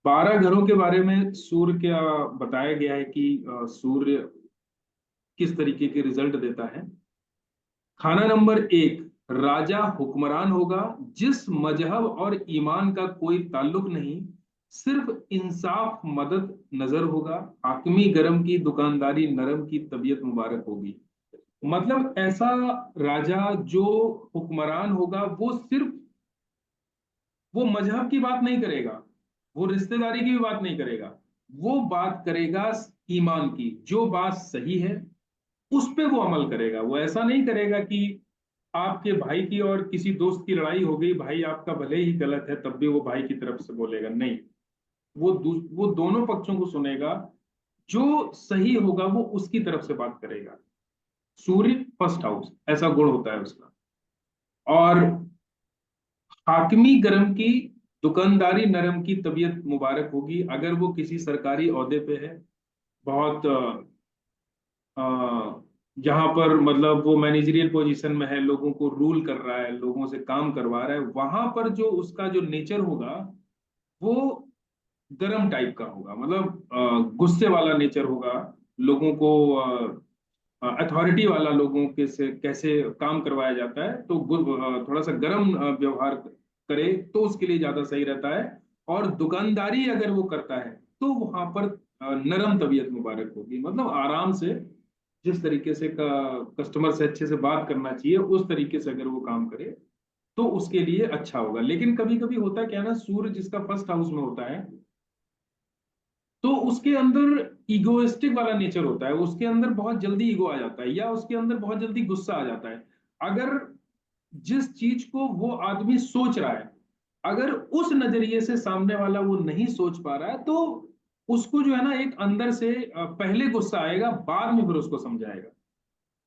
12 घरों के बारे में सूर्य क्या बताया गया है कि सूर्य किस तरीके के रिजल्ट देता है। खाना नंबर 1, राजा हुक्मरान होगा, जिस मजहब और ईमान का कोई ताल्लुक नहीं, सिर्फ इंसाफ मदद नजर होगा। हाकमी गरम की, दुकानदारी नरम की, तबीयत मुबारक होगी। मतलब ऐसा राजा जो हुक्मरान होगा वो सिर्फ वो मजहब की बात नहीं करेगा, वो रिश्तेदारी की भी बात नहीं करेगा, वो बात करेगा ईमान की। जो बात सही है उस पे वो अमल करेगा। वो ऐसा नहीं करेगा कि आपके भाई की और किसी दोस्त की लड़ाई हो गई, भाई आपका भले ही गलत है तब भी वो भाई की तरफ से बोलेगा, नहीं। वो दोनों पक्षों को सुनेगा, जो सही होगा वो उसकी तरफ से बात करेगा। सूर्य फर्स्ट हाउस, ऐसा गुण होता है उसका। और हाकिमी गरम की, दुकानदारी नरम की, तबीयत मुबारक होगी। अगर वो किसी सरकारी ओहदे पे है, बहुत जहां पर मतलब वो मैनेजरियल पोजीशन में है, लोगों को रूल कर रहा है, लोगों से काम करवा रहा है, वहां पर जो उसका जो नेचर होगा वो गर्म टाइप का होगा। मतलब गुस्से वाला नेचर होगा। लोगों को अथॉरिटी वाला, लोगों के से कैसे काम करवाया जाता है, तो थोड़ा सा गर्म व्यवहार करे तो उसके लिए ज्यादा सही रहता है। और दुकानदारी अगर वो करता है तो वहां पर नरम तबीयत मुबारक होगी। मतलब आराम से, जिस तरीके से कस्टमर से अच्छे से बात करना चाहिए उस तरीके से अगर वो काम करे तो उसके लिए अच्छा होगा। लेकिन कभी कभी होता है क्या ना, सूर्य जिसका फर्स्ट हाउस में होता है तो उसके अंदर इगोइस्टिक वाला नेचर होता है, उसके अंदर बहुत जल्दी ईगो आ जाता है, या उसके अंदर बहुत जल्दी गुस्सा आ जाता है। अगर जिस चीज को वो आदमी सोच रहा है, अगर उस नजरिए से सामने वाला वो नहीं सोच पा रहा है तो उसको जो है ना, एक अंदर से पहले गुस्सा आएगा, बाद में फिर उसको समझाएगा।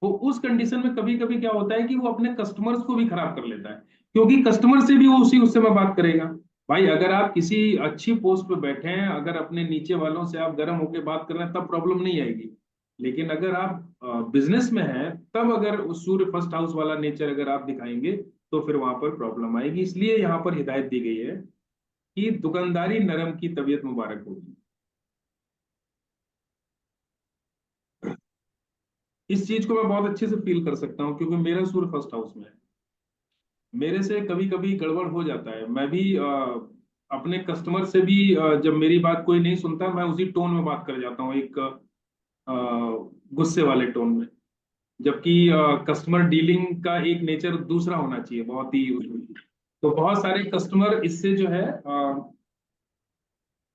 वो उस कंडीशन में कभी कभी क्या होता है कि वो अपने कस्टमर्स को भी खराब कर लेता है, क्योंकि कस्टमर से भी वो उसी गुस्से में बात करेगा। भाई अगर आप किसी अच्छी पोस्ट पे बैठे हैं, अगर अपने नीचे वालों से आप गर्म होकर बात कर रहे हैं तब प्रॉब्लम नहीं आएगी। लेकिन अगर आप बिजनेस में हैं, तब अगर उस सूर्य फर्स्ट हाउस वाला नेचर अगर आप दिखाएंगे तो फिर वहां पर प्रॉब्लम आएगी। इसलिए यहाँ पर हिदायत दी गई है कि दुकानदारी नरम की, तबीयत मुबारक होगी। इस चीज को मैं बहुत अच्छे से फील कर सकता हूँ, क्योंकि मेरा सूर्य फर्स्ट हाउस में है। मेरे से कभी कभी गड़बड़ हो जाता है। मैं भी अपने कस्टमर से भी जब मेरी बात कोई नहीं सुनता, मैं उसी टोन में बात कर जाता हूँ, एक गुस्से वाले टोन में। जबकि कस्टमर डीलिंग का एक नेचर दूसरा होना चाहिए, बहुत ही तो बहुत सारे कस्टमर इससे जो है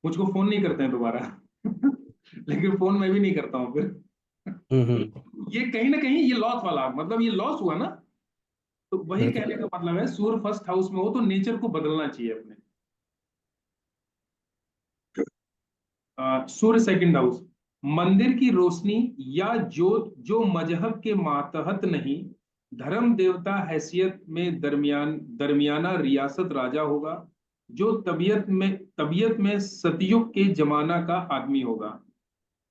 मुझको फोन नहीं करते हैं दोबारा। लेकिन फोन मैं भी नहीं करता हूँ फिर। हम्म। ये कहीं ना कहीं ये लॉस वाला, मतलब ये लॉस हुआ ना। तो वही बिल्कुल। कहने का मतलब है, सूर्य फर्स्ट हाउस में हो तो नेचर को बदलना चाहिए अपने। सूर्य सेकंड हाउस, मंदिर की रोशनी या ज्योत जो मजहब के मातहत नहीं, धर्म देवता हैसियत में दरमियाना रियासत राजा होगा, जो तबीयत में सतयुग के जमाना का आदमी होगा।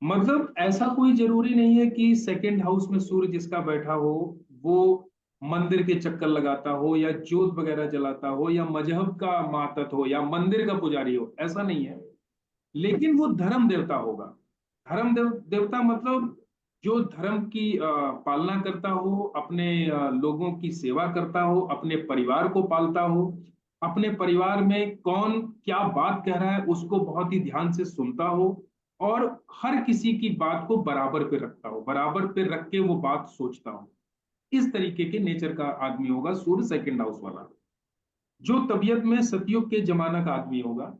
मतलब ऐसा कोई जरूरी नहीं है कि सेकंड हाउस में सूर्य जिसका बैठा हो वो मंदिर के चक्कर लगाता हो, या ज्योत वगैरह जलाता हो, या मजहब का मातहत हो, या मंदिर का पुजारी हो, ऐसा नहीं है। लेकिन वो धर्म देवता होगा। देवता मतलब जो धर्म की पालना करता हो, अपने लोगों की सेवा करता हो, अपने परिवार को पालता हो, अपने परिवार में कौन क्या बात कह रहा है उसको बहुत ही ध्यान से सुनता हो, और हर किसी की बात को बराबर पे रखता हो, बराबर पे रख के वो बात सोचता हो। इस तरीके के नेचर का आदमी होगा सूर्य सेकंड हाउस वाला। जो तबीयत में सतयुग के जमाना का आदमी होगा,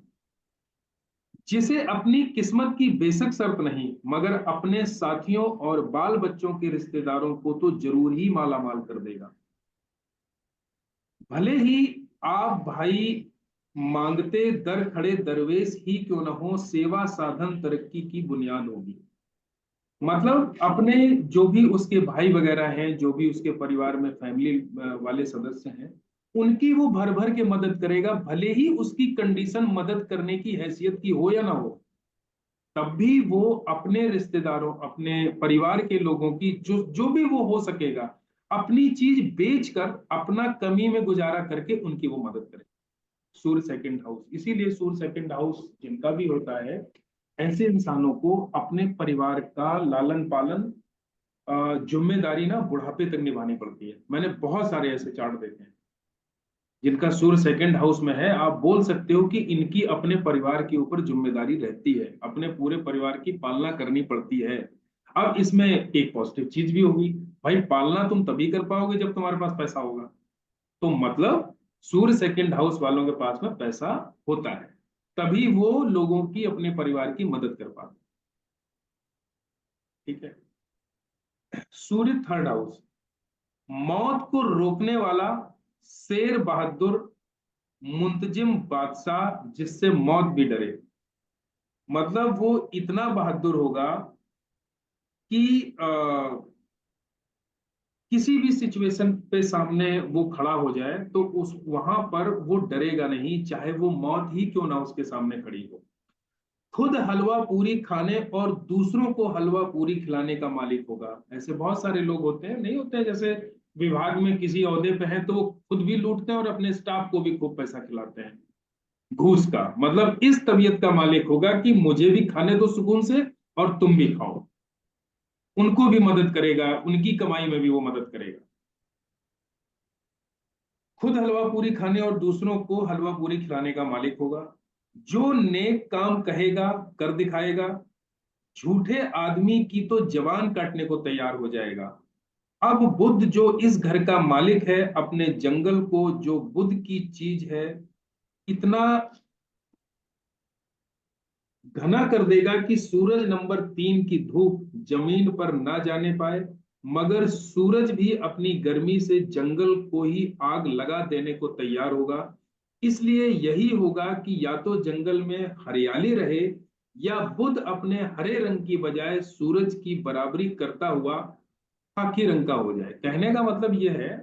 जिसे अपनी किस्मत की बेशक शर्त नहीं, मगर अपने साथियों और बाल बच्चों के रिश्तेदारों को तो जरूर ही माला माल कर देगा। भले ही आप भाई मांगते दर खड़े दरवेश ही क्यों न हो, सेवा साधन तरक्की की बुनियाद होगी। मतलब अपने जो भी उसके भाई वगैरह हैं, जो भी उसके परिवार में फैमिली वाले सदस्य हैं, उनकी वो भर भर के मदद करेगा, भले ही उसकी कंडीशन मदद करने की हैसियत की हो या ना हो। तब भी वो अपने रिश्तेदारों, अपने परिवार के लोगों की जो जो भी वो हो सकेगा, अपनी चीज बेच कर अपना कमी में गुजारा करके उनकी वो मदद करे। सूर्य सेकंड हाउस। इसीलिए सूर्य सेकंड हाउस जिनका भी होता है, ऐसे इंसानों को अपने परिवार का लालन पालन, जिम्मेदारी ना बुढ़ापे तक निभानी पड़ती है। मैंने बहुत सारे ऐसे चार्ट देखे हैं जिनका सूर्य सेकंड हाउस में है। आप बोल सकते हो कि इनकी अपने परिवार के ऊपर जिम्मेदारी रहती है, अपने पूरे परिवार की पालना करनी पड़ती है। अब इसमें एक पॉजिटिव चीज भी होगी, भाई पालना तुम तभी कर पाओगे जब तुम्हारे पास पैसा होगा। तो मतलब सूर्य सेकंड हाउस वालों के पास में पैसा होता है, तभी वो लोगों की, अपने परिवार की मदद कर पाते हैं। ठीक है। सूर्य थर्ड हाउस, मौत को रोकने वाला, शेर बहादुर, मुंतजिम बादशाह जिससे मौत भी डरे। मतलब वो इतना बहादुर होगा कि किसी भी सिचुएशन पे सामने वो खड़ा हो जाए तो उस वहां पर वो डरेगा नहीं, चाहे वो मौत ही क्यों ना उसके सामने खड़ी हो। खुद हलवा पूरी खाने और दूसरों को हलवा पूरी खिलाने का मालिक होगा। ऐसे बहुत सारे लोग होते हैं, नहीं होते हैं, जैसे विभाग में किसी ओहदे पे हैं तो वो खुद भी लूटते हैं और अपने स्टाफ को भी खूब पैसा खिलाते हैं, घूस का। मतलब इस तबीयत का मालिक होगा कि मुझे भी खाने दो सुकून से और तुम भी खाओ। उनको भी मदद करेगा, उनकी कमाई में भी वो मदद करेगा। खुद हलवा पूरी खाने और दूसरों को हलवा पूरी खिलाने का मालिक होगा। जो नेक काम कहेगा कर दिखाएगा। झूठे आदमी की तो जबान काटने को तैयार हो जाएगा। अब बुद्ध जो इस घर का मालिक है, अपने जंगल को जो बुद्ध की चीज है, इतना घना कर देगा कि सूरज नंबर 3 की धूप जमीन पर ना जाने पाए। मगर सूरज भी अपनी गर्मी से जंगल को ही आग लगा देने को तैयार होगा। इसलिए यही होगा कि या तो जंगल में हरियाली रहे, या बुद्ध अपने हरे रंग की बजाय सूरज की बराबरी करता हुआ खाकी रंग का हो जाए। कहने का मतलब यह है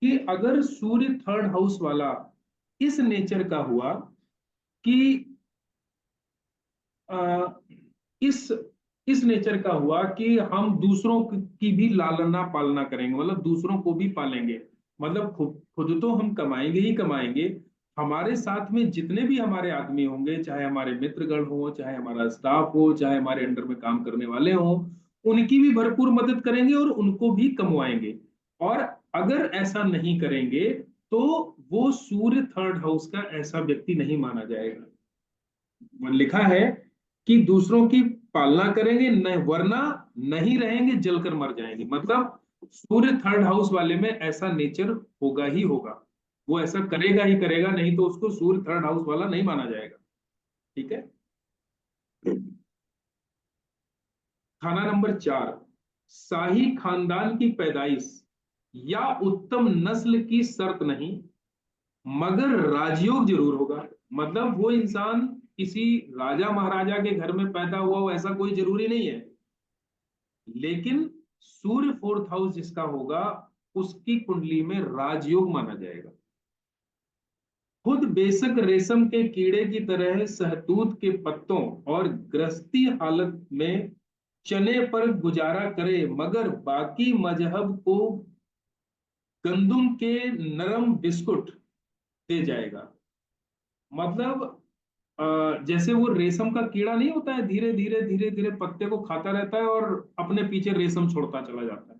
कि अगर सूर्य थर्ड हाउस वाला इस नेचर का हुआ कि अ, इस इस नेचर का हुआ कि हम दूसरों की भी लालना पालना करेंगे, मतलब दूसरों को भी पालेंगे। मतलब खुद खुद तो हम कमाएंगे ही कमाएंगे, हमारे साथ में जितने भी हमारे आदमी होंगे, चाहे हमारे मित्रगण हो, चाहे हमारा स्टाफ हो, चाहे हमारे अंडर में काम करने वाले हो, उनकी भी भरपूर मदद करेंगे और उनको भी कमवाएंगे। और अगर ऐसा नहीं करेंगे तो वो सूर्य थर्ड हाउस का ऐसा व्यक्ति नहीं माना जाएगा। लिखा है कि दूसरों की पालना करेंगे न, वरना नहीं रहेंगे, जलकर मर जाएंगे। मतलब सूर्य थर्ड हाउस वाले में ऐसा नेचर होगा ही होगा, वो ऐसा करेगा ही करेगा, नहीं तो उसको सूर्य थर्ड हाउस वाला नहीं माना जाएगा। ठीक है। खाना नंबर 4, शाही खानदान की पैदाइश या उत्तम नस्ल की शर्त नहीं, मगर राजयोग जरूर होगा। मतलब वो इंसान किसी राजा महाराजा के घर में पैदा हुआ हो ऐसा कोई जरूरी नहीं है, लेकिन सूर्य फोर्थ हाउस जिसका होगा उसकी कुंडली में राजयोग माना जाएगा। खुद बेशक रेशम के कीड़े की तरह सहतूत के पत्तों और गृहस्थी हालत में चने पर गुजारा करे, मगर बाकी मजहब को गंदुम के नरम बिस्कुट दे जाएगा। मतलब जैसे वो रेशम का कीड़ा नहीं होता है, धीरे धीरे धीरे धीरे पत्ते को खाता रहता है और अपने पीछे रेशम छोड़ता चला जाता है।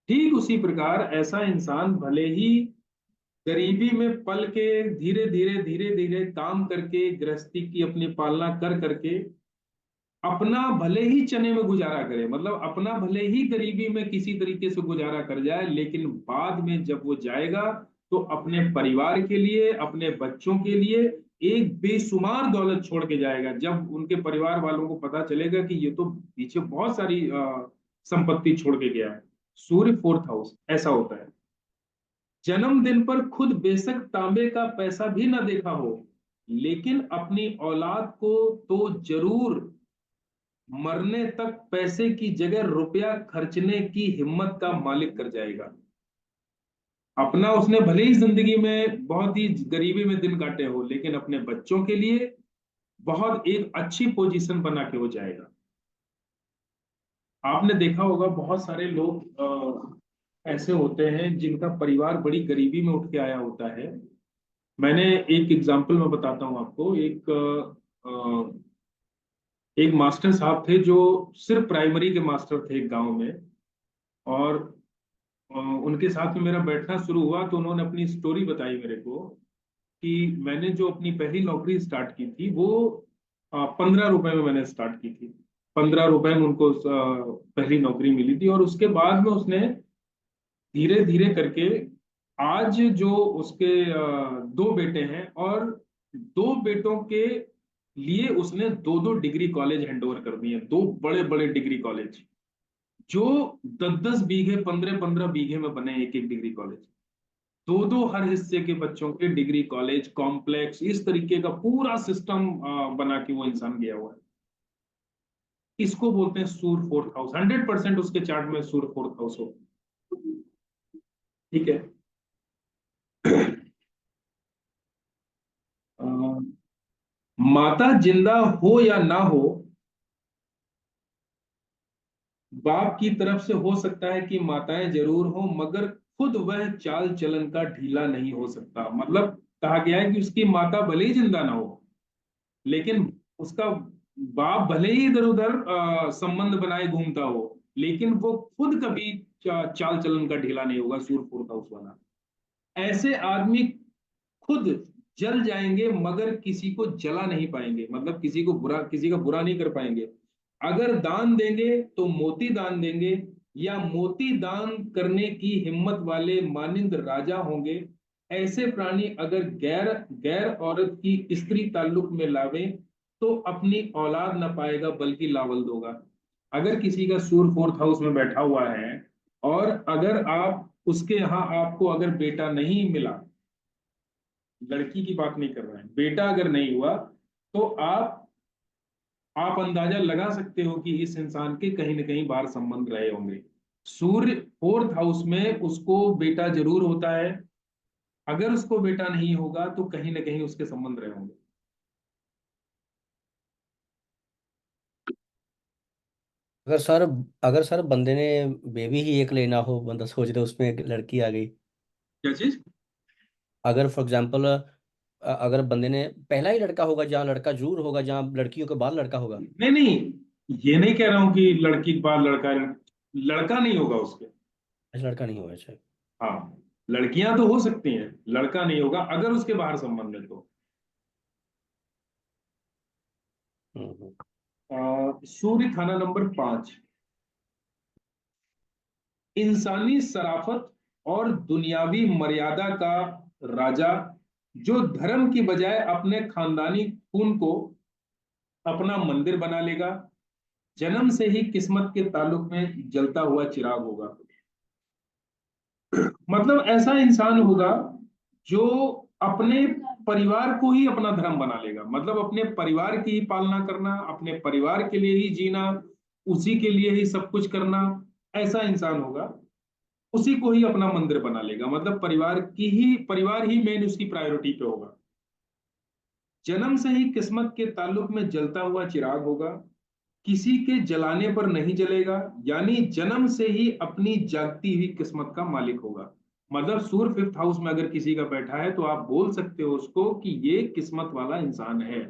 ठीक उसी प्रकार ऐसा इंसान भले ही गरीबी में पल के, धीरे धीरे धीरे धीरे काम करके, गृहस्थी की अपनी पालना कर करके अपना भले ही चने में गुजारा करे, मतलब अपना भले ही गरीबी में किसी तरीके से गुजारा कर जाए, लेकिन बाद में जब वो जाएगा तो अपने परिवार के लिए, अपने बच्चों के लिए एक बेशुमार दौलत छोड़ के जाएगा। जब उनके परिवार वालों को पता चलेगा कि ये तो पीछे बहुत सारी संपत्ति छोड़ के गया है। सूर्य फोर्थ हाउस ऐसा होता है। जन्मदिन पर खुद बेशक तांबे का पैसा भी ना देखा हो, लेकिन अपनी औलाद को तो जरूर मरने तक पैसे की जगह रुपया खर्चने की हिम्मत का मालिक कर जाएगा। अपना उसने भले ही जिंदगी में बहुत ही गरीबी में दिन काटे हो, लेकिन अपने बच्चों के लिए बहुत एक अच्छी पोजीशन बना के हो जाएगा। आपने देखा होगा बहुत सारे लोग ऐसे होते हैं जिनका परिवार बड़ी गरीबी में उठ के आया होता है, मैंने एक एग्जांपल मैं बताता हूँ आपको। एक मास्टर साहब थे जो सिर्फ प्राइमरी के मास्टर थे एक गांव में। और उनके साथ में मेरा बैठना शुरू हुआ तो उन्होंने अपनी स्टोरी बताई मेरे को कि मैंने जो अपनी पहली नौकरी स्टार्ट की थी वो 15 रुपए में मैंने स्टार्ट की थी। 15 रुपए में उनको पहली नौकरी मिली थी, और उसके बाद में उसने धीरे धीरे करके आज जो उसके 2 बेटे हैं, और 2 बेटों के लिए उसने 2-2 डिग्री कॉलेज हैंड ओवर कर दिए, 2 बड़े बड़े डिग्री कॉलेज जो 10-10 बीघे 15-15 बीघे में बने, एक एक डिग्री कॉलेज। 2-2 हर हिस्से के बच्चों के डिग्री कॉलेज कॉम्प्लेक्स, इस तरीके का पूरा सिस्टम बना के वो इंसान गया हुआ है। इसको बोलते हैं सूर फोर्थ हाउस। 100% उसके चार्ट में सूर फोर्थ हाउस हो। ठीक है। अ, माता जिंदा हो या ना हो, बाप की तरफ से हो सकता है कि माताएं जरूर हो, मगर खुद वह चाल चलन का ढीला नहीं हो सकता। मतलब कहा गया है कि उसकी माता भले ही जिंदा ना हो, लेकिन उसका बाप भले ही इधर उधर संबंध बनाए घूमता हो, लेकिन वो खुद कभी चाल चलन का ढीला नहीं होगा, सूर फोर्थ हाउस वाला। ऐसे आदमी खुद जल जाएंगे मगर किसी को जला नहीं पाएंगे, मतलब किसी का बुरा नहीं कर पाएंगे। अगर दान देंगे तो मोती दान देंगे, या मोती दान करने की हिम्मत वाले मानिंद राजा होंगे। ऐसे प्राणी अगर गैर गैर औरत की स्त्री ताल्लुक में लावे तो अपनी औलाद न पाएगा बल्कि लावल दोगा। अगर किसी का सूर फोर्थ हाउस में बैठा हुआ है, और अगर आप उसके यहाँ आपको अगर बेटा नहीं मिला, लड़की की बात नहीं कर रहे हैं, बेटा अगर नहीं हुआ, तो आप अंदाजा लगा सकते हो कि इस इंसान के कहीं ना कहीं बाहर संबंध रहे होंगे। सूर्य फोर्थ हाउस में उसको बेटा जरूर होता है। अगर उसको बेटा नहीं होगा तो कहीं ना कहीं उसके संबंध रहे होंगे। अगर सर अगर सर बंदे ने बेबी ही एक लेना हो, बंदा सोच रहे उसमें एक लड़की आ गई। क्या चीज? अगर फॉर एग्जाम्पल अगर बंदे ने पहला ही लड़का होगा, जहाँ लड़का जरूर होगा, जहाँ लड़कियों के बाद लड़का होगा। नहीं नहीं, ये नहीं कह रहा हूं कि लड़की के बाद लड़का, लड़का नहीं होगा उसके। ऐसा लड़का नहीं होगा, अच्छा। हाँ, लड़कियां तो हो सकती हैं, लड़का नहीं होगा अगर उसके बाहर संबंध है तो। हम्म। सूर्य खाना नंबर 5, इंसानी शराफत और दुनियावी मर्यादा का राजा, जो धर्म की बजाय अपने खानदानी खून को अपना मंदिर बना लेगा, जन्म से ही किस्मत के ताल्लुक में जलता हुआ चिराग होगा। मतलब ऐसा इंसान होगा जो अपने परिवार को ही अपना धर्म बना लेगा, मतलब अपने परिवार की ही पालना करना, अपने परिवार के लिए ही जीना, उसी के लिए ही सब कुछ करना। ऐसा इंसान होगा, उसी को ही अपना मंदिर बना लेगा, मतलब परिवार ही मेन उसकी प्रायोरिटी पे होगा। जन्म से ही किस्मत के ताल्लुक में जलता हुआ चिराग होगा, किसी के जलाने पर नहीं जलेगा, यानी जन्म से ही अपनी जागती हुई किस्मत का मालिक होगा। मतलब सूर्य फिफ्थ हाउस में अगर किसी का बैठा है तो आप बोल सकते हो उसको कि ये किस्मत वाला इंसान है,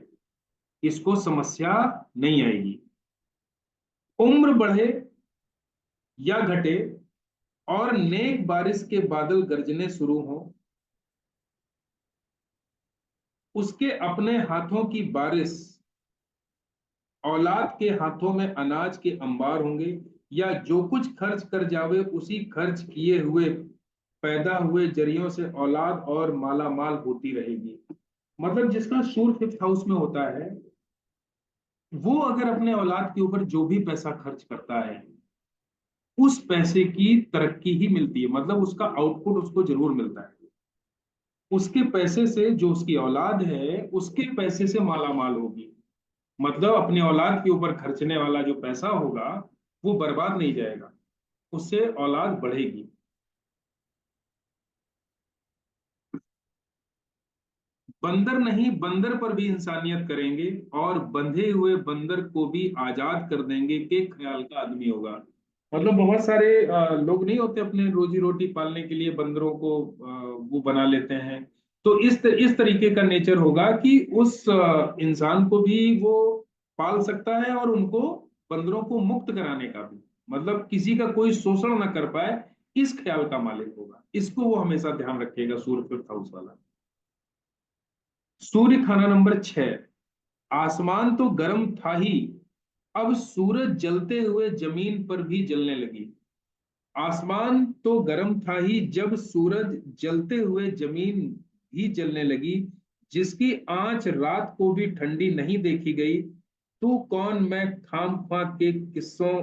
इसको समस्या नहीं आएगी। उम्र बढ़े या घटे और नेक बारिश के बादल गरजने शुरू हो, उसके अपने हाथों की बारिश, औलाद के हाथों में अनाज के अंबार होंगे, या जो कुछ खर्च कर जावे उसी खर्च किए हुए पैदा हुए जरियों से औलाद और माला माल होती रहेगी। मतलब जिसका सूर्य फिफ्थ हाउस में होता है, वो अगर अपने औलाद के ऊपर जो भी पैसा खर्च करता है, उस पैसे की तरक्की ही मिलती है, मतलब उसका आउटपुट उसको जरूर मिलता है। उसके पैसे से जो उसकी औलाद है उसके पैसे से माला माल होगी। मतलब अपने औलाद के ऊपर खर्चने वाला जो पैसा होगा वो बर्बाद नहीं जाएगा, उससे औलाद बढ़ेगी। बंदर नहीं, बंदर पर भी इंसानियत करेंगे, और बंधे हुए बंदर को भी आजाद कर देंगे के ख्याल का आदमी होगा। मतलब बहुत सारे लोग नहीं होते, अपने रोजी रोटी पालने के लिए बंदरों को वो बना लेते हैं, तो इस तरीके का नेचर होगा कि उस इंसान को भी वो पाल सकता है और उनको बंदरों को मुक्त कराने का भी, मतलब किसी का कोई शोषण ना कर पाए, इस ख्याल का मालिक होगा। इसको वो हमेशा ध्यान रखेगा, सूर्य फिफ्थ हाउस वाला। सूर्य खाना नंबर 6। आसमान तो गर्म था ही, अब सूरज जलते हुए जमीन पर भी जलने लगी। आसमान तो गर्म था ही जब सूरज जलते हुए जमीन भी जलने लगी। जिसकी आंच रात को भी ठंडी नहीं देखी गई। तू कौन मैं खाम ख्वां के किस्सों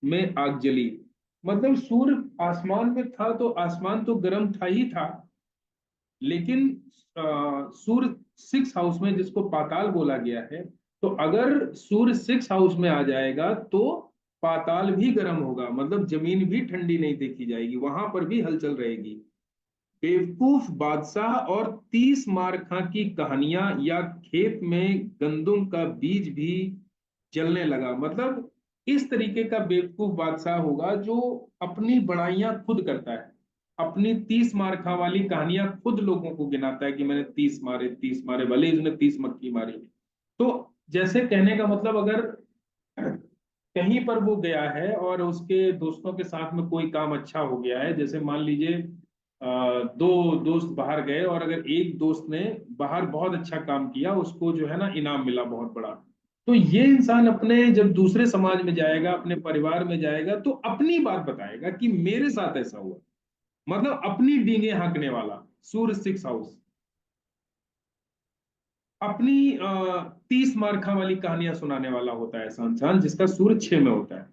में आग जली। मतलब सूर्य आसमान में था तो आसमान तो गर्म था ही था, लेकिन सूर्य सिक्स हाउस में, जिसको पाताल बोला गया है, तो अगर सूर्य सिक्स हाउस में आ जाएगा तो पाताल भी गर्म होगा, मतलब जमीन भी ठंडी नहीं देखी जाएगी, वहां पर भी हलचल रहेगी। बेवकूफ बादशाह और 30 मार खां की कहानियां, या खेत में गंदुम का बीज भी जलने लगा। मतलब इस तरीके का बेवकूफ बादशाह होगा जो अपनी बड़ाइयां खुद करता है, अपनी 30 मार खां वाली कहानियां खुद लोगों को गिनाता है कि मैंने 30 मारे, 30 मारे, भले ही उसने 30 मक्खी मारी। तो जैसे कहने का मतलब, अगर कहीं पर वो गया है और उसके दोस्तों के साथ में कोई काम अच्छा हो गया है, जैसे मान लीजिए दो दोस्त बाहर गए और अगर एक दोस्त ने बाहर बहुत अच्छा काम किया, उसको जो है ना इनाम मिला बहुत बड़ा, तो ये इंसान अपने जब दूसरे समाज में जाएगा, अपने परिवार में जाएगा, तो अपनी बात बताएगा कि मेरे साथ ऐसा हुआ। मतलब अपनी डींगे हाँकने वाला, सूर्य सिक्स हाउस, अपनी 30 मार खां वाली कहानियां सुनाने वाला होता है ऐसा इंसान जिसका सूर्य 6 में होता है।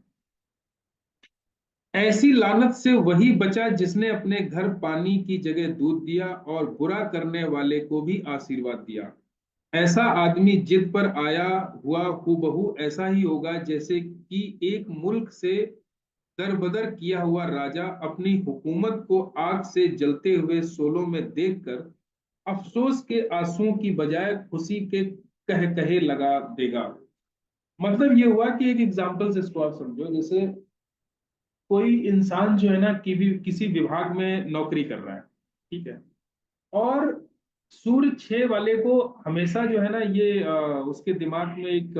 ऐसी लानत से वही बचा जिसने अपने घर पानी की जगह दूध दिया और बुरा करने वाले को भी आशीर्वाद दिया। ऐसा आदमी जिद पर आया हुआ हूबहू ऐसा ही होगा जैसे कि एक मुल्क से दरबदर किया हुआ राजा अपनी हुकूमत को आग से जलते हुए शोलों में देखकर अफसोस के आंसुओं की बजाय खुशी के कह कहे लगा देगा। मतलब ये हुआ कि एक एग्जाम्पल से इसको आप समझो, जैसे कोई इंसान जो है ना कि भी किसी विभाग में नौकरी कर रहा है, ठीक है, और सूर्य 6 वाले को हमेशा जो है ना ये उसके दिमाग में एक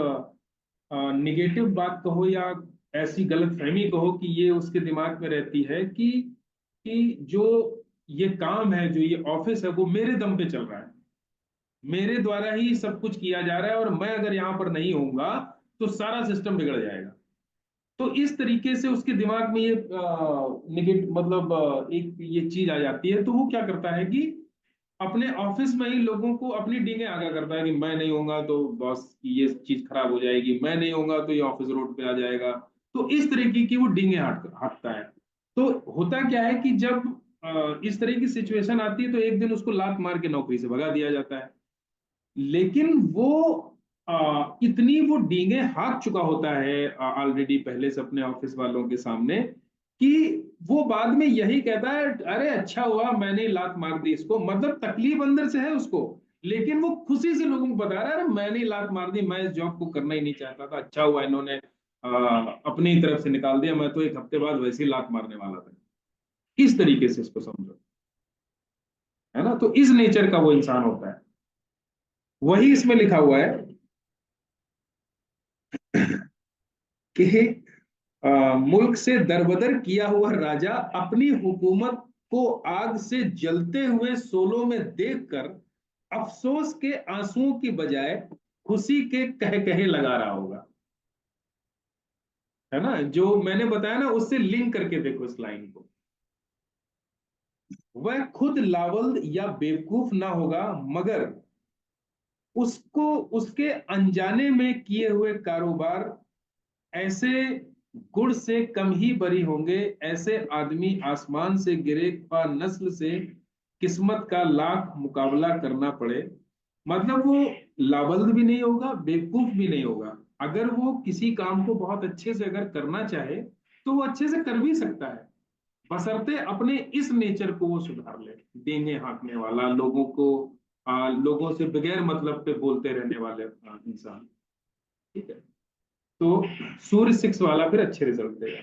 निगेटिव बात कहो या ऐसी गलत फहमी कहो कि ये उसके दिमाग में रहती है कि जो ये काम है, जो ये ऑफिस है, वो मेरे दम पे चल रहा है, मेरे द्वारा ही सब कुछ किया जा रहा है, और मैं अगर यहाँ पर नहीं होऊंगा तो सारा सिस्टम बिगड़ जाएगा। तो इस तरीके से उसके दिमाग में ये निगेटिव, मतलब एक ये चीज आ जाती है, तो वो क्या करता है कि अपने ऑफिस में ही लोगों को अपनी डींगे आगा करता है कि मैं नहीं होऊंगा तो बॉस की ये चीज खराब हो जाएगी, मैं नहीं होऊंगा तो ये ऑफिस रोड पे आ जाएगा। तो इस तरीके की वो डींगे हाँकता है। तो होता क्या है कि जब इस तरह की सिचुएशन आती है तो एक दिन उसको लात मार के नौकरी से भगा दिया जाता है। लेकिन वो इतनी वो डींगे हाँक चुका होता है ऑलरेडी पहले से अपने ऑफिस वालों के सामने, कि वो बाद में यही कहता है, अरे अच्छा हुआ मैंने लात मार दी इसको, मतलब तकलीफ अंदर से है उसको, लेकिन वो खुशी से लोगों को बता रहा है, अरे मैंने लात मार दी, मैं इस जॉब को करना ही नहीं चाहता था, अच्छा हुआ इन्होंने अपनी तरफ से निकाल दिया, मैं तो एक हफ्ते बाद वैसे ही लात मारने वाला था। इस तरीके से इसको समझो, है ना। तो इस नेचर का वो इंसान होता है। वही इसमें लिखा हुआ है कि मुल्क से दरबदर किया हुआ राजा अपनी हुकूमत को आग से जलते हुए सोलों में देखकर अफसोस के आंसुओं की बजाय खुशी के कह कहे लगा रहा होगा। है ना, जो मैंने बताया ना उससे लिंक करके देखो इस लाइन को। वह खुद लावल या बेवकूफ ना होगा, मगर उसको उसके अनजाने में किए हुए कारोबार ऐसे गुण से कम ही बरी होंगे। ऐसे आदमी आसमान से गिरे ख्वाह नस्ल से किस्मत का लाख मुकाबला करना पड़े। मतलब वो लाबल्द भी नहीं होगा, बेवकूफ भी नहीं होगा। अगर वो किसी काम को बहुत अच्छे से अगर करना चाहे तो वो अच्छे से कर भी सकता है, बशर्ते अपने इस नेचर को वो सुधार ले। डेंगे हाँकने वाला, लोगों को लोगों से बगैर मतलब पे बोलते रहने वाले इंसान, ठीक है। तो सूर्य सिक्स वाला फिर अच्छे रिजल्ट देगा।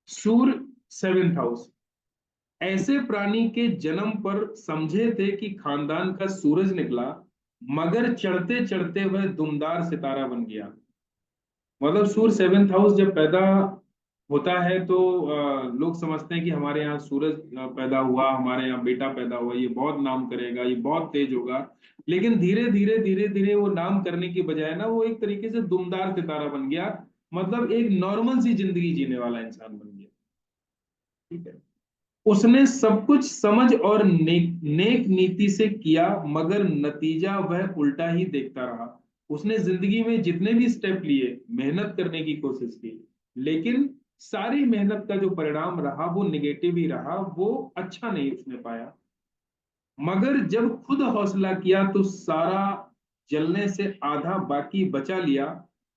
सूर्य सेवेंथ हाउस, ऐसे प्राणी के जन्म पर समझे थे कि खानदान का सूरज निकला, मगर चढ़ते चढ़ते वह दुमदार सितारा बन गया। मतलब सूर्य सेवेंथ हाउस जब पैदा होता है तो लोग समझते हैं कि हमारे यहाँ सूरज पैदा हुआ, हमारे यहाँ बेटा पैदा हुआ, ये बहुत नाम करेगा, ये बहुत तेज होगा। लेकिन धीरे धीरे वो नाम करने की बजाय ना वो एक तरीके से दुमदार सितारा बन गया। मतलब एक नॉर्मल सी जिंदगी जीने वाला इंसान बन गया। ठीक है। उसने सब कुछ समझ और नेक नीति से किया, मगर नतीजा वह उल्टा ही देखता रहा। उसने जिंदगी में जितने भी स्टेप लिए, मेहनत करने की कोशिश की, लेकिन सारी मेहनत का जो परिणाम रहा वो निगेटिव ही रहा, वो अच्छा नहीं उसने पाया। मगर जब खुद हौसला किया तो सारा जलने से आधा बाकी बचा लिया।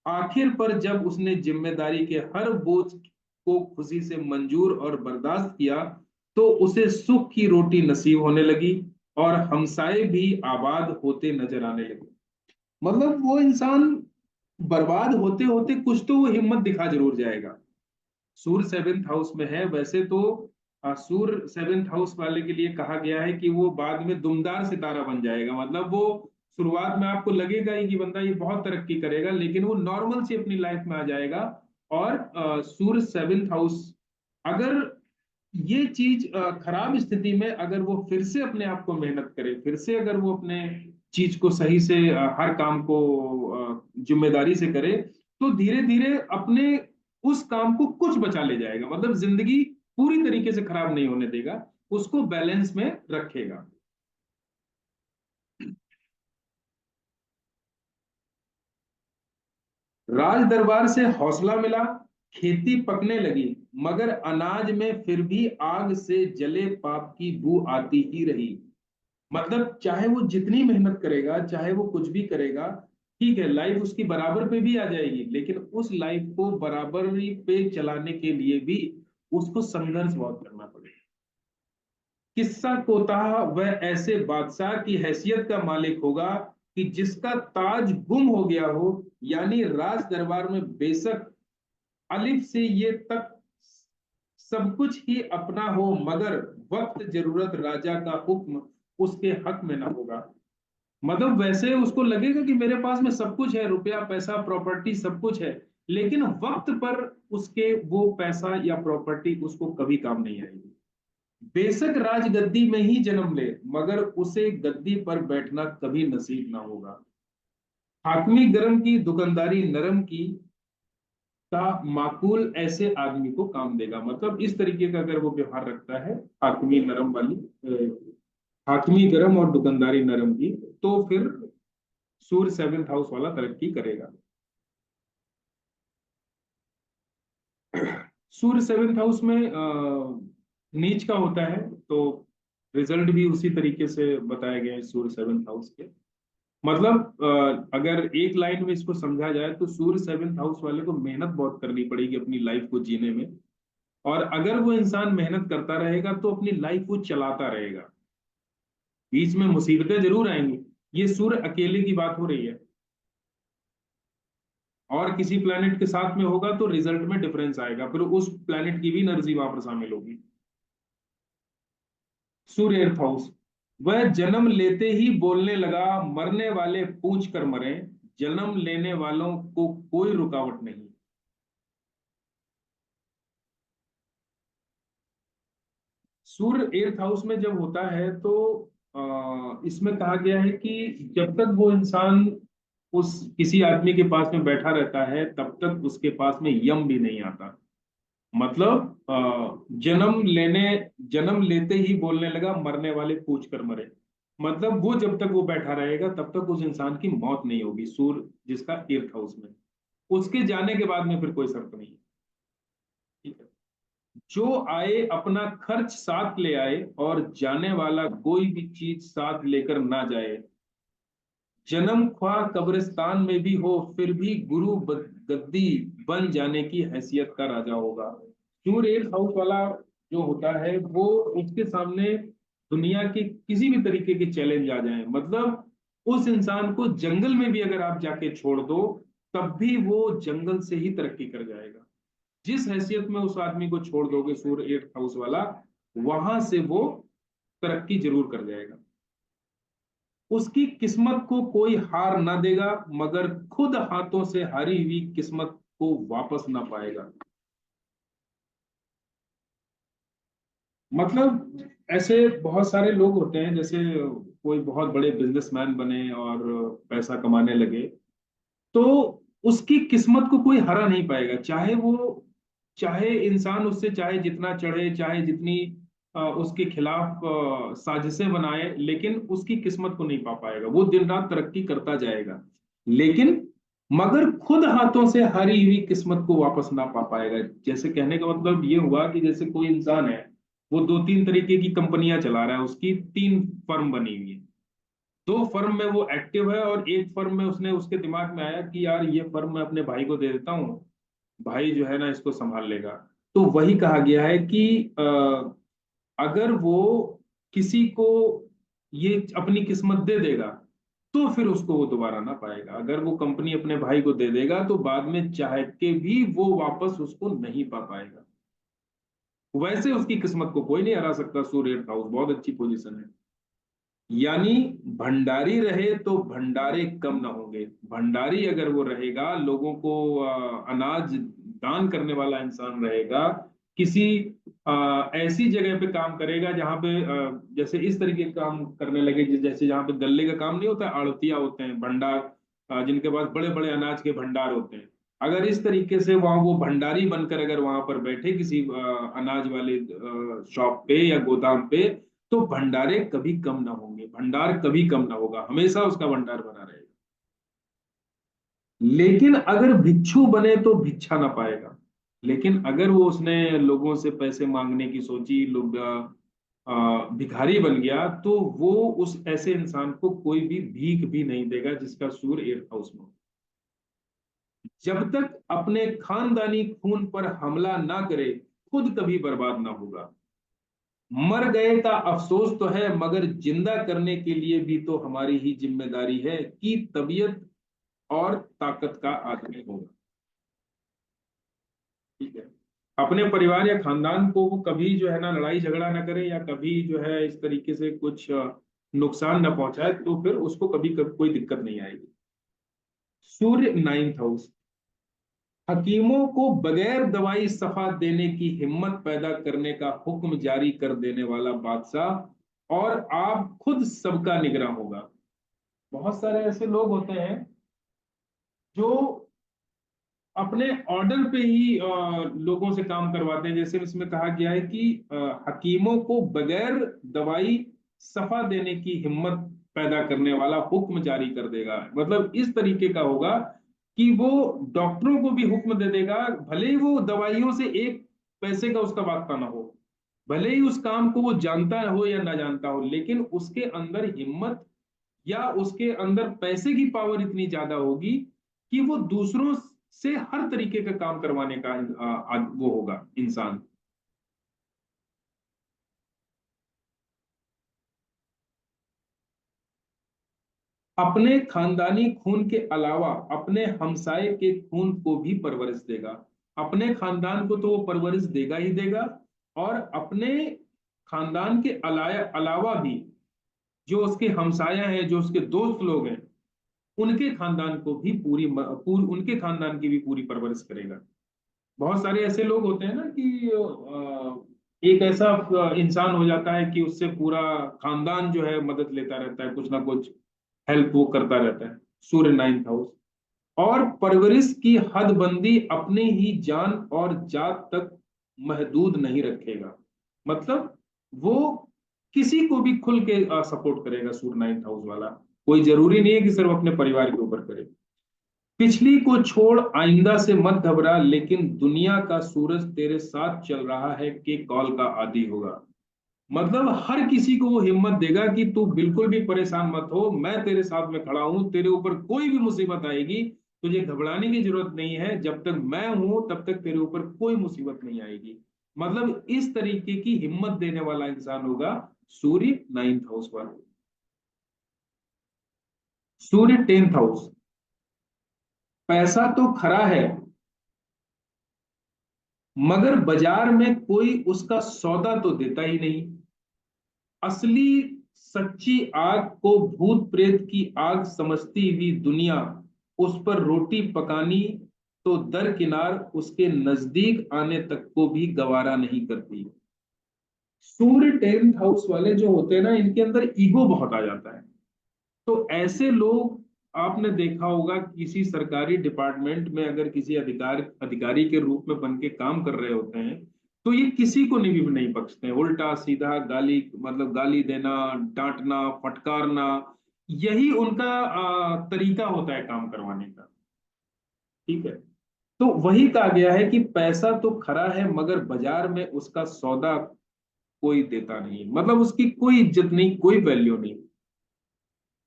आखिर पर जब उसने जिम्मेदारी के हर बोझ को खुशी से मंजूर और बर्दाश्त किया, तो उसे सुख की रोटी नसीब होने लगी और हमसाए भी आबाद होते नजर आने लगे। मतलब वो इंसान बर्बाद होते होते कुछ तो वो हिम्मत दिखा जरूर जाएगा। सूर्य सेवेंथ हाउस में है वैसे तो। सूर्य सेवेंथ हाउस वाले के लिए कहा गया है कि वो बाद में दुमदार सितारा बन जाएगा। मतलब वो शुरुआत में आपको लगेगा ही कि बंदा ये बहुत तरक्की करेगा, लेकिन वो नॉर्मल से अपनी लाइफ में आ जाएगा। और सूर्य सेवेंथ हाउस, अगर ये चीज खराब स्थिति में अगर वो फिर से अपने आप को मेहनत करे, फिर से अगर वो अपने चीज को सही से हर काम को जिम्मेदारी से करे, तो धीरे धीरे अपने उस काम को कुछ बचा ले जाएगा। मतलब जिंदगी पूरी तरीके से खराब नहीं होने देगा, उसको बैलेंस में रखेगा। राज दरबार से हौसला मिला, खेती पकने लगी, मगर अनाज में फिर भी आग से जले पाप की बू आती ही रही। मतलब चाहे वो जितनी मेहनत करेगा, चाहे वो कुछ भी करेगा, ठीक है, लाइफ उसकी बराबर पे भी आ जाएगी, लेकिन उस लाइफ को बराबरी पे चलाने के लिए भी उसको संघर्ष बहुत करना पड़ेगा। किस्सा कोताह वह ऐसे बादशाह की हैसियत का मालिक होगा कि जिसका ताज गुम हो गया हो, यानी राज दरबार में बेशक अलिफ से ये तक सब कुछ ही अपना हो, मगर वक्त जरूरत राजा का हुक्म उसके हक में ना होगा। मतलब वैसे उसको लगेगा कि मेरे पास में सब कुछ है, रुपया पैसा प्रॉपर्टी सब कुछ है, लेकिन वक्त पर उसके वो पैसा या प्रॉपर्टी उसको कभी काम नहीं आएगी। बेशक राजगद्दी में ही जन्म ले, मगर उसे गद्दी पर बैठना कभी नसीब ना होगा। हाकमी गरम की दुकानदारी नरम की का माकूल ऐसे आदमी को काम देगा। मतलब इस तरीके का अगर वो व्यवहार रखता है, हाकमी नरम वाली, हाकमी गरम और दुकानदारी नरम की, तो फिर सूर्य सेवेंथ हाउस वाला तरक्की करेगा। सूर्य सेवेंथ हाउस में नीच का होता है, तो रिजल्ट भी उसी तरीके से बताया गया है सूर्य सेवेंथ हाउस के। मतलब अगर एक लाइन में इसको समझा जाए तो सूर्य सेवेंथ हाउस वाले को मेहनत बहुत करनी पड़ेगी अपनी लाइफ को जीने में। और अगर वो इंसान मेहनत करता रहेगा तो अपनी लाइफ वो चलाता रहेगा। बीच में मुसीबतें जरूर आएंगी। ये सूर्य अकेले की बात हो रही है, और किसी प्लेनेट के साथ में होगा तो रिजल्ट में डिफरेंस आएगा, फिर उस प्लेनेट की भी एनर्जी वहां पर शामिल होगी। सूर्य एर्थ हाउस, वह जन्म लेते ही बोलने लगा, मरने वाले पूछ कर मरे, जन्म लेने वालों को कोई रुकावट नहीं। सूर्य एर्थ हाउस में जब होता है तो इसमें कहा गया है कि जब तक वो इंसान उस किसी आदमी के पास में बैठा रहता है, तब तक उसके पास में यम भी नहीं आता। मतलब जन्म लेते ही बोलने लगा, मरने वाले पूछ कर मरे। मतलब वो जब तक वो बैठा रहेगा तब तक उस इंसान की मौत नहीं होगी, सूर्य जिसका एर्थ हाउस में। उसके जाने के बाद में फिर कोई शर्त नहीं है। ठीक है। जो आए अपना खर्च साथ ले आए, और जाने वाला कोई भी चीज साथ लेकर ना जाए। जन्म ख्वाह कब्रिस्तान में भी हो, फिर भी गद्दी बन जाने की हैसियत का राजा होगा। सूर्य एर्थ हाउस वाला जो होता है वो, उसके सामने दुनिया के किसी भी तरीके के चैलेंज आ जाए, मतलब उस इंसान को जंगल में भी अगर आप जाके छोड़ दो, तब भी वो जंगल से ही तरक्की कर जाएगा। जिस हैसियत में उस आदमी को छोड़ दोगे सूर्य एर्थ हाउस वाला, वहां से वो तरक्की जरूर कर जाएगा। उसकी किस्मत को कोई हार ना देगा, मगर खुद हाथों से हारी हुई किस्मत को वापस ना पाएगा। मतलब ऐसे बहुत सारे लोग होते हैं, जैसे कोई बहुत बड़े बिजनेसमैन बने और पैसा कमाने लगे, तो उसकी किस्मत को कोई हरा नहीं पाएगा, चाहे इंसान उससे चाहे जितना चढ़े, चाहे जितनी उसके खिलाफ साजिशें बनाए, लेकिन उसकी किस्मत को नहीं पा पाएगा। वो दिन रात तरक्की करता जाएगा, लेकिन मगर खुद हाथों से हारी हुई किस्मत को वापस ना पा पाएगा। जैसे कहने का मतलब ये हुआ कि जैसे कोई इंसान है, वो दो तीन तरीके की कंपनियां चला रहा है, उसकी तीन फर्म बनी हुई है। दो फर्म में वो एक्टिव है, और एक फर्म में उसने उसके दिमाग में आया कि यार ये फर्म मैं अपने भाई को दे देता हूँ, भाई जो है ना इसको संभाल लेगा। तो वही कहा गया है कि अगर वो किसी को ये अपनी किस्मत दे देगा, तो फिर उसको वो दोबारा ना पाएगा। अगर वो कंपनी अपने भाई को दे देगा, तो बाद में चाह के भी वो वापस उसको नहीं पा पाएगा। वैसे उसकी किस्मत को कोई नहीं हरा सकता। सूर्य हाउस बहुत अच्छी पोजीशन है। यानी भंडारी रहे तो भंडारे कम ना होंगे। भंडारी अगर वो रहेगा, लोगों को अनाज दान करने वाला इंसान रहेगा, किसी ऐसी जगह पे काम करेगा जहां पे जैसे इस तरीके का काम करने लगे, जैसे जहां पे गल्ले का काम नहीं होता, आड़तिया होते हैं, भंडार, जिनके पास बड़े बड़े अनाज के भंडार होते हैं। अगर इस तरीके से वहां वो भंडारी बनकर अगर वहां पर बैठे किसी अनाज वाले शॉप पे या गोदाम पे, तो भंडारे कभी कम ना होंगे, भंडार कभी कम ना होगा, हमेशा उसका भंडार बना रहेगा। लेकिन अगर भिक्षु बने तो भिक्षा ना पाएगा। लेकिन अगर वो उसने लोगों से पैसे मांगने की सोची, लोग भिखारी बन गया, तो वो उस ऐसे इंसान को कोई भी भीख भी नहीं देगा जिसका सूर्य एट हाउस में हो। जब तक अपने खानदानी खून पर हमला ना करे, खुद कभी बर्बाद ना होगा। मर गए का अफसोस तो है, मगर जिंदा करने के लिए भी तो हमारी ही जिम्मेदारी है कि तबीयत और ताकत का आदमी होगा। ठीक है। अपने परिवार या खानदान को वो कभी जो है ना लड़ाई झगड़ा ना करे, या कभी जो है इस तरीके से कुछ नुकसान ना पहुंचाए, तो फिर उसको कभी कोई दिक्कत नहीं आएगी। सूर्य नाइन्थ हाउस, हकीमों को बगैर दवाई शफा देने की हिम्मत पैदा करने का हुक्म जारी कर देने वाला बादशाह, और आप खुद सबका निगरान होगा। बहुत सारे ऐसे लोग होते हैं जो अपने ऑर्डर पे ही लोगों से काम करवाते हैं। जैसे इसमें कहा गया है कि हकीमों को बगैर दवाई शफा देने की हिम्मत पैदा करने वाला हुक्म जारी कर देगा। मतलब इस तरीके का होगा कि वो डॉक्टरों को भी हुक्म दे देगा, भले ही वो दवाइयों से एक पैसे का उसका वास्ता ना हो, भले ही उस काम को वो जानता हो या ना जानता हो, लेकिन उसके अंदर हिम्मत या उसके अंदर पैसे की पावर इतनी ज्यादा होगी कि वो दूसरों से हर तरीके का काम करवाने का वो होगा इंसान। अपने खानदानी खून के अलावा अपने हमसाए के खून को भी परवरिश देगा। अपने खानदान को तो वो परवरिश देगा ही देगा, और अपने खानदान के अलावा भी जो उसके हमसाया हैं, जो उसके दोस्त लोग हैं, उनके खानदान को भी उनके खानदान की भी पूरी परवरिश करेगा। बहुत सारे ऐसे लोग होते हैं ना कि एक ऐसा इंसान हो जाता है कि उससे पूरा खानदान जो है मदद लेता रहता है, कुछ ना कुछ हेल्प वो करता रहता है। सूर्य नाइन्थ हाउस, और परवरिश की हदबंदी अपने ही जान और जात तक महदूद नहीं रखेगा। मतलब वो किसी को भी खुल के सपोर्ट करेगा सूर्य नाइन्थ हाउस वाला। कोई जरूरी नहीं है कि सिर्फ अपने परिवार के ऊपर करे। पिछली को छोड़ आइंदा से मत घबरा, लेकिन दुनिया का सूरज तेरे साथ चल रहा है के कॉल का आदी होगा। मतलब हर किसी को वो हिम्मत देगा कि तू बिल्कुल भी परेशान मत हो, मैं तेरे साथ में खड़ा हूं, तेरे ऊपर कोई भी मुसीबत आएगी, तुझे घबराने की जरूरत नहीं है, जब तक मैं हूं तब तक तेरे ऊपर कोई मुसीबत नहीं आएगी। मतलब इस तरीके की हिम्मत देने वाला इंसान होगा सूर्य नाइन्थ हाउस वाला। सूर्य टेंथ हाउस, पैसा तो खरा है मगर बाजार में कोई उसका सौदा तो देता ही नहीं। असली सच्ची आग को भूत प्रेत की आग समझती हुई दुनिया उस पर रोटी पकानी तो दरकिनार उसके नजदीक आने तक को भी गवारा नहीं करती। सूर्य 10th हाउस वाले जो होते हैं ना, इनके अंदर ईगो बहुत आ जाता है। तो ऐसे लोग, आपने देखा होगा किसी सरकारी डिपार्टमेंट में अगर किसी अधिकारी के रूप में बन के काम कर रहे होते हैं, तो ये किसी को नहीं बख्शते हैं। उल्टा सीधा गाली, मतलब गाली देना, डांटना, फटकारना, यही उनका तरीका होता है काम करवाने का। ठीक है। तो वही कहा गया है कि पैसा तो खरा है मगर बाजार में उसका सौदा कोई देता नहीं, मतलब उसकी कोई इज्जत नहीं, कोई वैल्यू नहीं।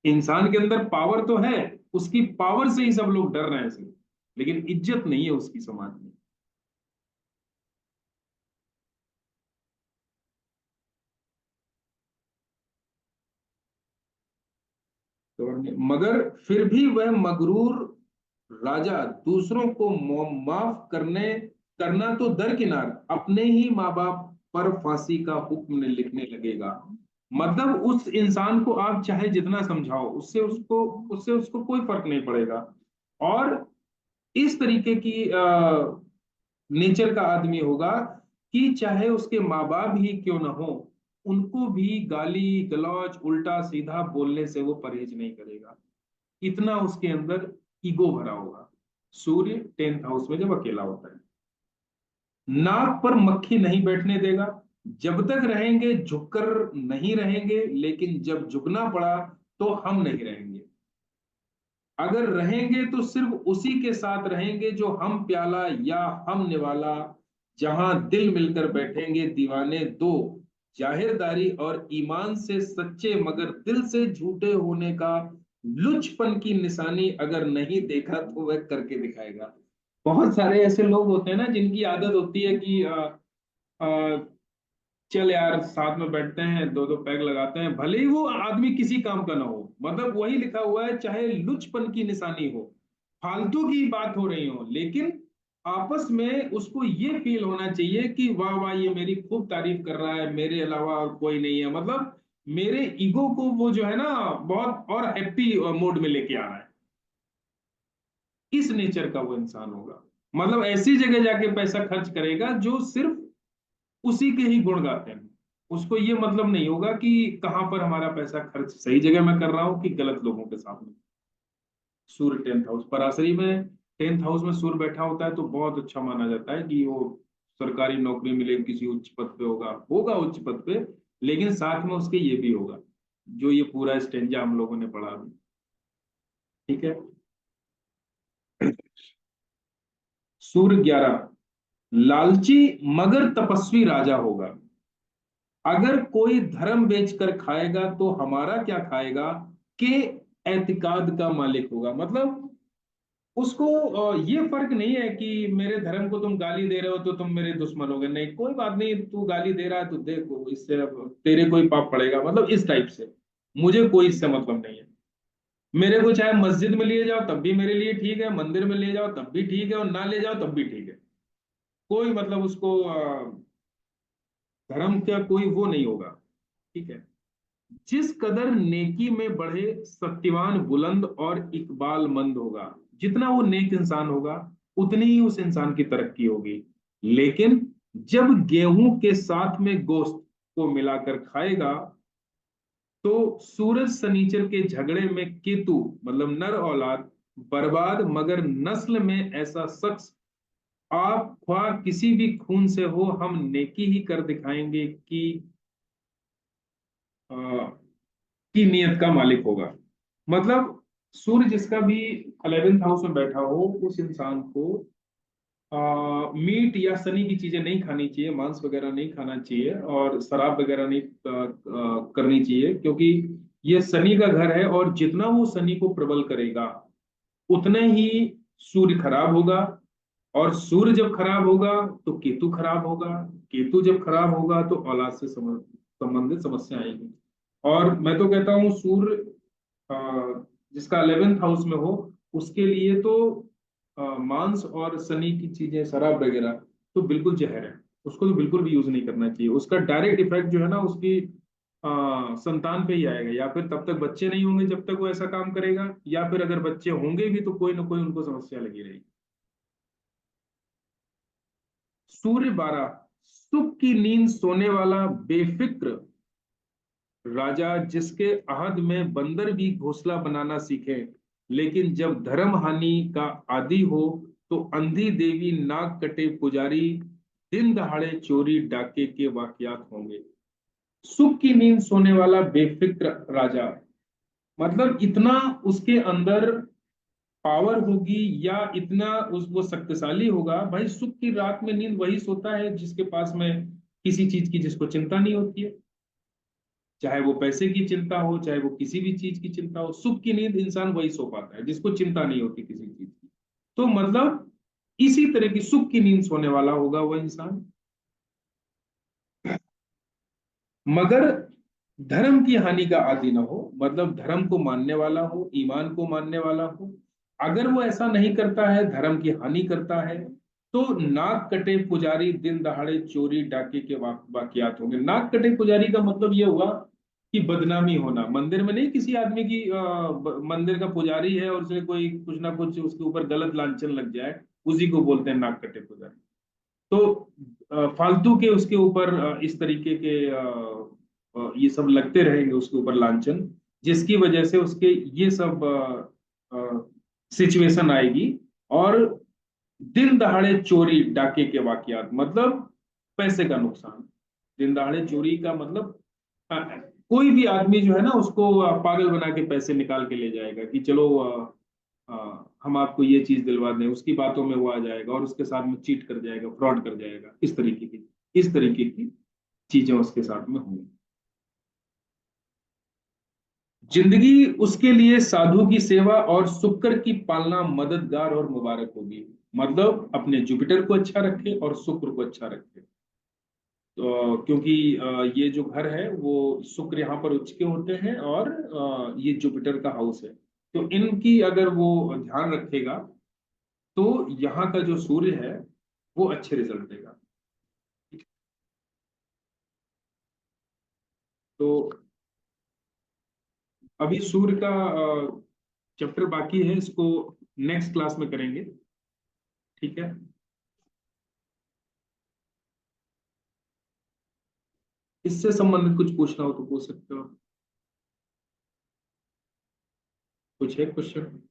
इंसान के अंदर पावर तो है, उसकी पावर से ही सब लोग डर रहे हैं सिर्फ, लेकिन इज्जत नहीं है उसकी समाज में। तो मगर फिर भी वह मगरूर राजा दूसरों को माफ करना तो दरकिनार अपने ही माँ बाप पर फांसी का हुक्म लिखने लगेगा। मतलब उस इंसान को आप चाहे जितना समझाओ, उससे उसको कोई फर्क नहीं पड़ेगा। और इस तरीके की नेचर का आदमी होगा कि चाहे उसके माँ बाप ही क्यों ना हो, उनको भी गाली गलौज उल्टा सीधा बोलने से वो परहेज नहीं करेगा। इतना उसके अंदर ईगो भरा होगा। सूर्य 10th हाउस में जब अकेला होता है, नाक पर मक्खी नहीं बैठने देगा। जब तक रहेंगे झुककर नहीं रहेंगे, लेकिन जब झुकना पड़ा तो हम नहीं रहेंगे। अगर रहेंगे तो सिर्फ उसी के साथ रहेंगे जो हम प्याला या हम निवाला। जहां दिल मिलकर बैठेंगे दीवाने दो, जाहिरदारी और ईमान से सच्चे मगर दिल से झूठे होने का लुचपन की निशानी अगर नहीं देखा तो वह करके दिखाएगा। बहुत सारे ऐसे लोग होते हैं ना, जिनकी आदत होती है कि चल यार साथ में बैठते हैं, दो दो पैग लगाते हैं, भले ही वो आदमी किसी काम का ना हो। मतलब वही लिखा हुआ है, चाहे लुचपन की निशानी हो, फालतू की बात हो रही हो, लेकिन आपस में उसको ये फील होना चाहिए कि वाह वाह ये मेरी खूब तारीफ कर रहा है, मेरे अलावा और कोई नहीं है। मतलब मेरे ईगो को वो जो है ना, बहुत और हैप्पी मोड में लेके आ रहा है। इस नेचर का वो इंसान होगा। मतलब ऐसी जगह जाके पैसा खर्च करेगा जो सिर्फ उसी के ही गुण गाते हैं। उसको ये मतलब नहीं होगा कि कहां पर हमारा पैसा खर्च सही जगह में कर रहा हूं कि गलत लोगों के सामने। सूर्य 10th हाउस पराशरी में, 10th हाउस में सूर्य बैठा होता है तो बहुत अच्छा माना जाता है कि वो सरकारी नौकरी मिले, किसी उच्च पद पे होगा होगा उच्च पद पे। लेकिन साथ में उसके ये भी होगा, जो ये पूरा स्टेंजा हम लोगों ने पढ़ा अभी। ठीक है। सूर्य 11, लालची मगर तपस्वी राजा होगा। अगर कोई धर्म बेचकर खाएगा तो हमारा क्या खाएगा के एतिकाद का मालिक होगा। मतलब उसको ये फर्क नहीं है कि मेरे धर्म को तुम गाली दे रहे हो तो तुम मेरे दुश्मन हो गए। नहीं, कोई बात नहीं, तू गाली दे रहा है तो देखो, इससे अब तेरे कोई पाप पड़ेगा, मतलब इस टाइप से। मुझे कोई इससे मतलब नहीं है। मेरे को चाहे मस्जिद में लिए जाओ तब भी मेरे लिए ठीक है, मंदिर में ले जाओ तब भी ठीक है, और ना ले जाओ तब भी ठीक है। कोई मतलब उसको धर्म का कोई वो नहीं होगा। ठीक है। जिस कदर नेकी में बढ़े सत्यवान बुलंद और इकबाल मंद होगा। जितना वो नेक इंसान होगा उतनी ही उस इंसान की तरक्की होगी। लेकिन जब गेहूं के साथ में गोश्त को मिलाकर खाएगा तो सूरज शनिचर के झगड़े में केतु, मतलब नर औलाद बर्बाद। मगर नस्ल में ऐसा शख्स आप ख्वाह किसी भी खून से हो, हम नेकी ही कर दिखाएंगे अ, की नियत का मालिक होगा। मतलब सूर्य जिसका भी 11th हाउस में बैठा हो, उस इंसान को मीट या सनी की चीजें नहीं खानी चाहिए, मांस वगैरह नहीं खाना चाहिए, और शराब वगैरह नहीं करनी चाहिए, क्योंकि ये शनि का घर है। और जितना वो शनि को प्रबल करेगा उतने ही सूर्य खराब होगा। और सूर्य जब खराब होगा तो केतु खराब होगा। केतु जब खराब होगा तो औलाद से संबंधित समस्या आएगी। और मैं तो कहता हूँ सूर्य जिसका 11th हाउस में हो, उसके लिए तो मांस और शनि की चीजें, शराब वगैरह, तो बिल्कुल जहर है, उसको तो बिल्कुल भी यूज नहीं करना चाहिए। उसका डायरेक्ट इफेक्ट जो है ना उसकी संतान पे ही आएगा, या फिर तब तक बच्चे नहीं होंगे जब तक वो ऐसा काम करेगा, या फिर अगर बच्चे होंगे भी तो कोई ना कोई उनको समस्या लगी रहेगी। सूर्य 12, सुख की नींद सोने वाला बेफिक्र राजा, जिसके अहद में बंदर भी घोंसला बनाना सीखे, लेकिन जब धर्म हानि का आदी हो तो अंधी देवी, नाक कटे पुजारी, दिन दहाड़े चोरी डाके के वाकयात होंगे। सुख की नींद सोने वाला बेफिक्र राजा, मतलब इतना उसके अंदर पावर होगी या इतना उस वो शक्तिशाली होगा। भाई सुख की रात में नींद वही सोता है जिसके पास में किसी चीज की जिसको चिंता नहीं होती है, चाहे वो पैसे की चिंता हो, चाहे वो किसी भी चीज की चिंता हो। सुख की नींद इंसान वही सो पाता है जिसको चिंता नहीं होती किसी चीज की। तो मतलब इसी तरह की सुख की नींद सोने वाला होगा वह इंसान, मगर धर्म की हानि का आदी ना हो, मतलब धर्म को मानने वाला हो, ईमान को मानने वाला हो। अगर वो ऐसा नहीं करता है, धर्म की हानि करता है, तो नाक कटे पुजारी, दिन दहाड़े चोरी डाके के वाकयात होंगे। नाक कटे पुजारी का मतलब ये हुआ कि बदनामी होना। मंदिर में नहीं, किसी आदमी की मंदिर का पुजारी है और उसे कोई कुछ ना कुछ उसके ऊपर गलत लांछन लग जाए, उसी को बोलते हैं नाक कटे पुजारी। तो फालतू के उसके ऊपर इस तरीके के ये सब लगते रहेंगे उसके ऊपर लांछन, जिसकी वजह से उसके ये सब सिचुएशन आएगी। और दिन दहाड़े चोरी डाके के वाकयात, मतलब पैसे का नुकसान। दिन दहाड़े चोरी का मतलब अ, कोई भी आदमी जो है ना उसको पागल बना के पैसे निकाल के ले जाएगा कि चलो हम आपको ये चीज दिलवा दें, उसकी बातों में वो आ जाएगा और उसके साथ में चीट कर जाएगा, फ्रॉड कर जाएगा। इस तरीके की चीजें उसके साथ में होंगी। जिंदगी उसके लिए साधु की सेवा और शुक्र की पालना मददगार और मुबारक होगी। मतलब अपने जुपिटर को अच्छा रखे और शुक्र को अच्छा रखे। तो क्योंकि ये जो घर है वो शुक्र यहाँ पर उच्च के होते हैं और ये जुपिटर का हाउस है। तो इनकी अगर वो ध्यान रखेगा तो यहाँ का जो सूर्य है वो अच्छे रिजल्ट देगा। तो अभी सूर्य का चैप्टर बाकी है, इसको नेक्स्ट क्लास में करेंगे। ठीक है। इससे संबंधित कुछ पूछना हो तो पूछ सकते हो। कुछ है क्वेश्चन?